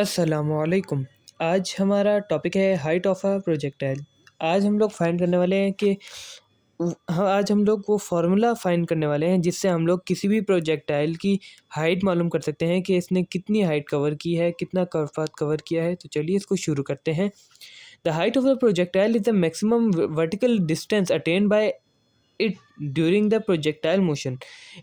अस्सलामुअलैकुम। आज हमारा टॉपिक है हाइट ऑफ अ प्रोजेक्टाइल। आज हम लोग फाइंड करने वाले हैं कि आज हम लोग वो फार्मूला फाइंड करने वाले हैं जिससे हम लोग किसी भी प्रोजेक्टाइल की हाइट मालूम कर सकते हैं कि इसने कितनी हाइट कवर की है, कितना पाथ कवर किया है। तो चलिए इसको शुरू करते हैं। The height of the projectile is the maximum vertical distance attend bye it during the projectile motion.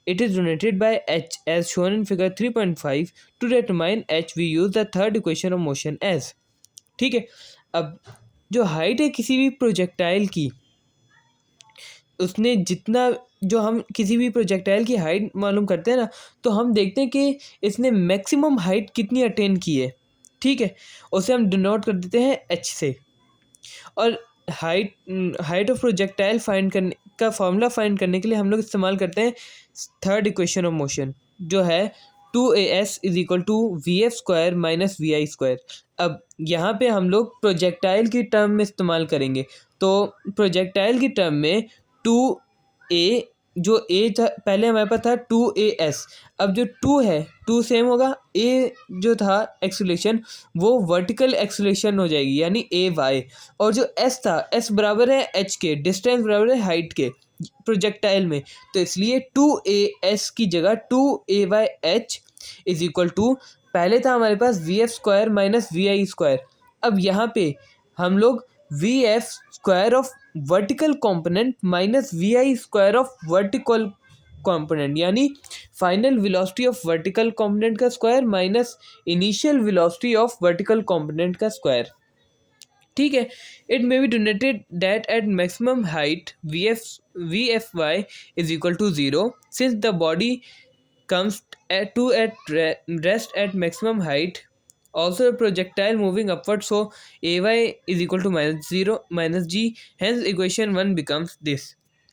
It is denoted by h as shown in figure 3.5. To determine h we use the third equation of motion as। ठीक है। अब जो height है किसी भी projectile की, उसने जितना जो हम किसी भी प्रोजेक्टाइल की हाइट मालूम करते हैं ना, तो हम देखते हैं कि इसने मैक्सिमम हाइट कितनी अटेन की है। ठीक है, उसे हम डिनोट कर देते हैं एच से। और हाइट ऑफ प्रोजेक्टाइल फाइंड करने का फॉर्मूला फाइंड करने के लिए हम लोग इस्तेमाल करते हैं थर्ड इक्वेशन ऑफ मोशन, जो है 2as is equal to v f square minus v i square. अब यहाँ पे हम लोग प्रोजेक्टाइल की टर्म में इस्तेमाल करेंगे। तो प्रोजेक्टाइल की टर्म में 2a, जो a था पहले हमारे पास था 2as। अब जो 2 है, 2 सेम होगा, a जो था एक्सेलरेशन वो वर्टिकल एक्सेलरेशन हो जाएगी यानी ए वाई। और जो s था, s बराबर है h के, डिस्टेंस बराबर है हाइट के प्रोजेक्टाइल में। तो इसलिए 2as की जगह 2ay h is equal to, पहले था हमारे पास v f square minus v i square. अब यहाँ पे हम लोग v f square of vertical component minus v i square of vertical component, यानी final velocity of vertical component का square minus initial velocity of vertical component का square. ठीक है। It may be denoted that at maximum height v f y is equal to 0 since the body comes at rest at maximum height. Also a projectile moving upward, so ay is equal to minus 0 minus g, hence equation 1 becomes this।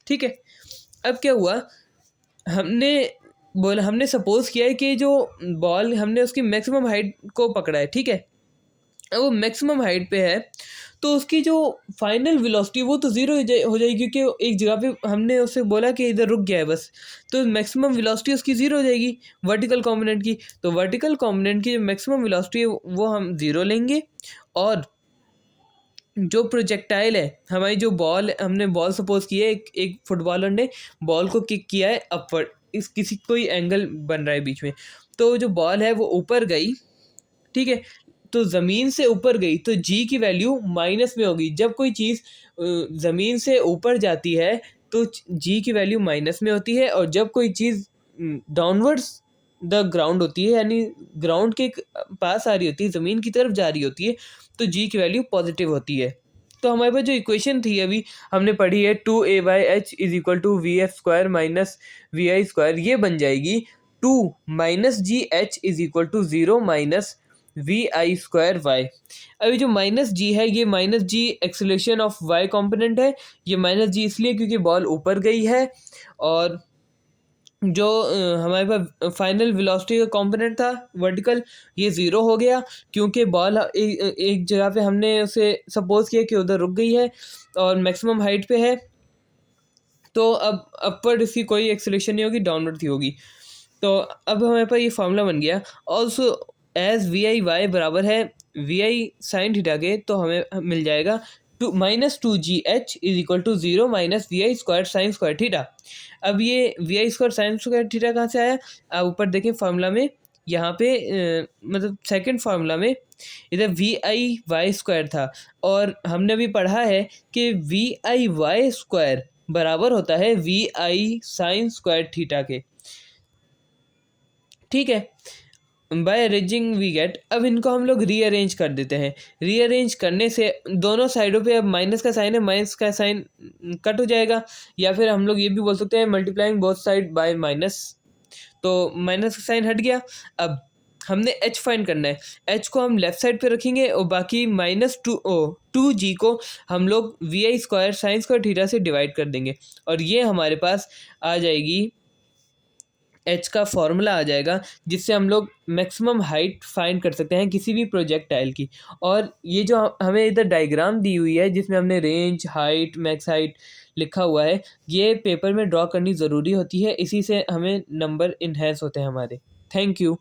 ठीक है। अब क्या हुआ, हमने suppose किया है कि जो बॉल हमने उसकी मैक्सिमम हाइट को पकड़ा है। ठीक है। अब वो मैक्सिमम हाइट पे है तो उसकी जो फाइनल वेलोसिटी वो तो ज़ीरो हो जाएगी, क्योंकि एक जगह पे हमने उससे बोला कि इधर रुक गया है बस, तो मैक्सिमम वेलोसिटी उसकी ज़ीरो हो जाएगी वर्टिकल कंपोनेंट की। तो वर्टिकल कंपोनेंट की जो मैक्सिमम वेलोसिटी है वो हम ज़ीरो लेंगे। और जो प्रोजेक्टाइल है, हमारी जो बॉल, हमने बॉल सपोज की है, एक फुटबॉलर ने बॉल को किक किया है अपवर्ड, इस किसी कोई एंगल बन रहा है बीच में, तो जो बॉल है वो ऊपर गई। ठीक है। तो ज़मीन से ऊपर गई तो जी की वैल्यू माइनस में होगी। जब कोई चीज़ ज़मीन से ऊपर जाती है तो जी की वैल्यू माइनस में होती है, और जब कोई चीज़ डाउनवर्ड्स द ग्राउंड होती है, यानी ग्राउंड के पास आ रही होती है, ज़मीन की तरफ जा रही होती है, तो जी की वैल्यू पॉजिटिव होती है। तो हमारे पास जो इक्वेशन थी अभी हमने पढ़ी है 2ay/h is equal to v f square minus v i square, ये बन जाएगी 2 minus g h is equal to 0 minus v i square y. अभी जो माइनस जी है, ये minus g acceleration of y component है। ये माइनस जी इसलिए क्योंकि बॉल ऊपर गई है, और जो हमारे पास फाइनल वेलोसिटी का कंपोनेंट था वर्टिकल, ये ज़ीरो हो गया क्योंकि बॉल एक जगह पे हमने उसे सपोज किया कि उधर रुक गई है और मैक्सिमम हाइट पे है। तो अब अपवर्ड इसकी कोई एक्सेलरेशन नहीं होगी, डाउनवर्ड ही होगी। तो अब हमारे पास ये फार्मूला बन गया। Also as v i y बराबर है वी आई साइन थीटा के, तो हमें मिल जाएगा minus 2gh is equal to 0 minus v i square sine square theta. अब ये v i square sine square theta कहाँ से आया, अब ऊपर देखें फार्मूला में, यहाँ पे मतलब सेकंड फार्मूला में इधर वी आई वाई स्क्वायर था, और हमने भी पढ़ा है कि वी आई वाई स्क्वायर बराबर होता है v i sine square theta के। ठीक है। बाय अरेंजिंग वी गेट, अब इनको हम लोग रीअरेंज कर देते हैं। रीअरेंज करने से दोनों साइडों पे अब माइनस का साइन है, माइनस का साइन कट हो जाएगा, या फिर हम लोग ये भी बोल सकते हैं multiplying both side by minus, तो माइनस का साइन हट गया। अब हमने h फाइंड करना है, h को हम लेफ्ट साइड पे रखेंगे और बाकी माइनस 2g को हम लोग v i square sine square theta से डिवाइड कर देंगे, और ये हमारे पास आ जाएगी h का फॉर्मूला आ जाएगा, जिससे हम लोग मैक्सिमम हाइट फाइंड कर सकते हैं किसी भी प्रोजेक्टाइल की। और ये जो हमें इधर डायग्राम दी हुई है जिसमें हमने रेंज, हाइट, मैक्स हाइट लिखा हुआ है, ये पेपर में ड्रॉ करनी ज़रूरी होती है, इसी से हमें नंबर इन्हेंस होते हैं हमारे। Thank you.